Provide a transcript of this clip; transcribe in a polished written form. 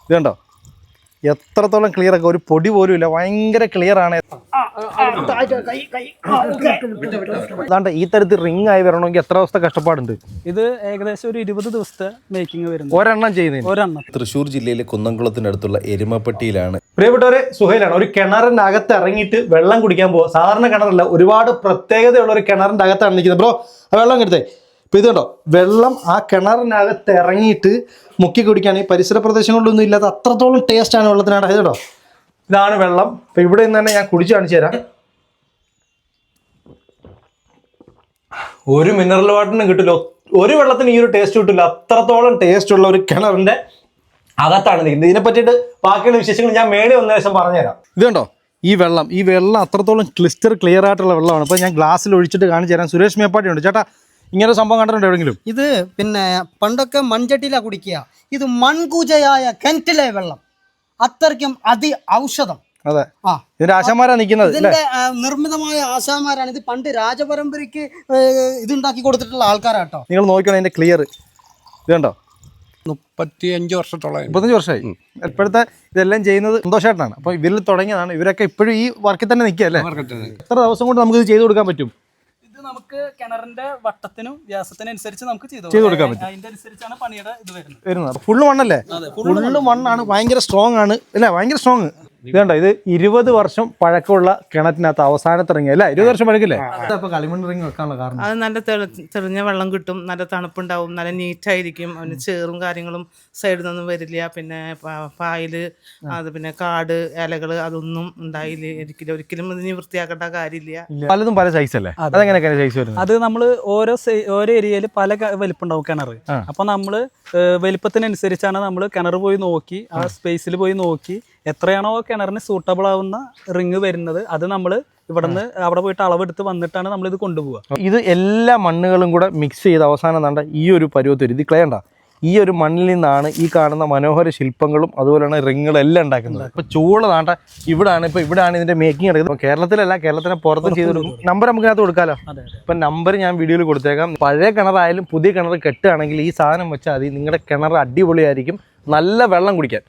ഇത് കണ്ടോ എത്രത്തോളം ക്ലിയർ ഒക്കെ, ഒരു പൊടി പോലും ഇല്ല, ഭയങ്കര ക്ലിയർ ആണ്. അതാണ്ട് ഈ തരത്തിൽ റിംഗ് ആയി വരണമെങ്കിൽ എത്ര ദിവസത്തെ കഷ്ടപ്പാടുണ്ട്? ഇത് ഏകദേശം ഒരു 20 ദിവസത്തെ മേക്കിംഗ് വരുന്നു ഒരെണ്ണം ചെയ്യുന്നതിന്. ഒരെണ്ണം. തൃശ്ശൂർ ജില്ലയിലെ കുന്നംകുളത്തിനടുത്തുള്ള എരുമപ്പെട്ടിയിലാണ്. പ്രിയപ്പെട്ടവരെ, സുഹൈലാണ്. ഒരു കിണറിന്റെ അകത്ത് ഇറങ്ങിയിട്ട് വെള്ളം കുടിക്കാൻ പോവുക. സാധാരണ കിണറല്ല, ഒരുപാട് പ്രത്യേകതയുള്ള ഒരു കിണറിന്റെ അകത്താണ് നിൽക്കുന്നത്. ബ്രോ ആ വെള്ളം എടുത്തേ. ഇപ്പം ഇത് കണ്ടോ, വെള്ളം ആ കിണറിനകത്ത് ഇറങ്ങിയിട്ട് മുക്കി കുടിക്കാൻ ഈ പരിസര പ്രദേശങ്ങളിലൊന്നും ഇല്ലാത്ത അത്രത്തോളം ടേസ്റ്റാണ് വെള്ളത്തിനാണ്. ഇത് കേട്ടോ, ഇതാണ് വെള്ളം. അപ്പം ഇവിടെ നിന്ന് തന്നെ ഞാൻ കുടിച്ച് കാണിച്ചു തരാം. ഒരു മിനറൽ വാട്ടറിനും കിട്ടില്ല, ഒരു വെള്ളത്തിന് ഈ ഒരു ടേസ്റ്റ് കിട്ടില്ല. അത്രത്തോളം ടേസ്റ്റ് ഉള്ള ഒരു കിണറിന്റെ അകത്താണ് നിൽക്കുന്നത്. ഇതിനെ പറ്റിയിട്ട് ബാക്കിയുള്ള വിശേഷങ്ങൾ ഞാൻ മേളിൽ വന്ന ശേഷം പറഞ്ഞുതരാം. ഇത് കണ്ടോ, ഈ വെള്ളം അത്രത്തോളം ക്ലിയർ ആയിട്ടുള്ള വെള്ളമാണ്. അപ്പോൾ ഞാൻ ഗ്ലാസ്സിൽ ഒഴിച്ചിട്ട് കാണിച്ചു തരാം. സുരേഷ് മേപ്പാട്ടി ഉണ്ട്. ചേട്ടാ, ഇങ്ങനെ സംഭവം കണ്ടിട്ടുണ്ടോ എവിടെയെങ്കിലും? ഇത് പിന്നെ പണ്ടൊക്കെ മൺചട്ടിയിലാണ് കുടിക്കുക. ഇത് മൺകൂജയായ കിണറ്റിലെ വെള്ളം, അത്രയ്ക്കും ഔഷധം. അതെ, ഇതിന്റെ ആശാമാരാ നിൽക്കുന്നത്. ഇതിന്റെ നിർമ്മിതമായ ആശാമാരാണ്. ഇത് പണ്ട് രാജപരമ്പരയ്ക്ക് ഇതുണ്ടാക്കി കൊടുത്തിട്ടുള്ള ആൾക്കാരാട്ടോ. നിങ്ങൾ നോക്കണം ഇതിന്റെ ക്ലിയർ. ഇത് കണ്ടോ, 35 വർഷത്തോളം 35 വർഷമായി. ഇപ്പോഴത്തെ ഇതെല്ലാം ചെയ്യുന്നത് സന്തോഷമായിട്ടാണ്. അപ്പോൾ ഇവരിൽ തുടങ്ങിയതാണ്. ഇവരൊക്കെ ഇപ്പോഴും ഈ വർക്കിൽ തന്നെ നിൽക്കുക അല്ലേ? എത്ര ദിവസം കൊണ്ട് നമുക്ക് ഇത് ചെയ്ത് കൊടുക്കാൻ പറ്റും? ഇത് നമുക്ക് കിണറിന്റെ വട്ടത്തിനും വ്യാസത്തിനും അനുസരിച്ച് നമുക്ക് ചെയ്ത് കൊടുക്കാൻ പറ്റും. അതിന്റെ അനുസരിച്ചാണ് പണിയുടെ ഇത് വരുന്നത്. ഫുള്ള് മണ്ണല്ലേ? ഫുള്ള് മണ്ണാണ്. ഭയങ്കര സ്ട്രോങ് ആണ് അല്ലേ? ഭയങ്കര സ്ട്രോങ്. ഇത് കണ്ടോ, ഇത് 20 വർഷം പഴക്കമുള്ള കിണറ്റിനകത്ത് അവസാനത്ത് ഇറങ്ങിയ അല്ലേ? 20 വർഷം പഴക്കില്ലേ? അപ്പൊ കളിമണ്ണ് റിങ് വെക്കാനുള്ള കാരണം അത് നല്ല തെളിഞ്ഞ വെള്ളം കിട്ടും, നല്ല തണുപ്പുണ്ടാവും, നല്ല നീറ്റായിരിക്കും. അവന് ചേറും കാര്യങ്ങളും സൈഡിൽ നിന്നൊന്നും വരില്ല. പിന്നെ പായല്, അത് പിന്നെ കാട്, ഇലകള് അതൊന്നും ഉണ്ടായില്ല. ഒരിക്കലും ഇതിന് വൃത്തിയാക്കേണ്ട കാര്യമില്ല. പലതും പല സൈസ് അല്ലേ? അതെങ്ങനെയൊക്കെ സൈസ് വരുന്നത്? അത് നമ്മള് ഓരോ ഏരിയയിൽ പല വലിപ്പുണ്ടാവും കിണർ. അപ്പൊ നമ്മള് വലിപ്പത്തിനനുസരിച്ചാണ് നമ്മൾ കിണർ പോയി നോക്കി, ആ സ്പേസിൽ പോയി നോക്കി എത്രയാണോ കിണറിന് സൂട്ടബിൾ ആവുന്ന റിങ് വരുന്നത് അത് നമ്മൾ ഇവിടുന്ന് അവിടെ പോയിട്ട് അളവെടുത്ത് വന്നിട്ടാണ് നമ്മൾ ഇത് കൊണ്ടുപോവുക. ഇത് എല്ലാ മണ്ണുകളും കൂടെ മിക്സ് ചെയ്ത് അവസാനം താണ്ട ഈ ഒരു പരുവത്തിൽ ഇത് ക്ലേണ്ട ഈ ഒരു മണ്ണിൽ നിന്നാണ് ഈ കാണുന്ന മനോഹര ശില്പങ്ങളും അതുപോലെയാണ് റിങ്ങുകളും എല്ലാം ഉണ്ടാക്കുന്നത്. ഇപ്പൊ ചൂള താണ്ട ഇവിടാണ് ഇതിന്റെ മേക്കിംഗ് എടുക്കുന്നത്. കേരളത്തിലല്ല, കേരളത്തിന് പുറത്തും ചെയ്ത് കൊടുക്കും. നമ്പർ നമുക്ക് അതിനകത്ത് കൊടുക്കാമല്ലോ. ഇപ്പൊ നമ്പർ ഞാൻ വീഡിയോയിൽ കൊടുത്തേക്കാം. പഴയ കിണറായാലും പുതിയ കിണർ കെട്ടുകയാണെങ്കിൽ ഈ സാധനം വെച്ചാൽ മതി. നിങ്ങളുടെ കിണർ അടിപൊളിയായിരിക്കും, നല്ല വെള്ളം കുടിക്കാൻ.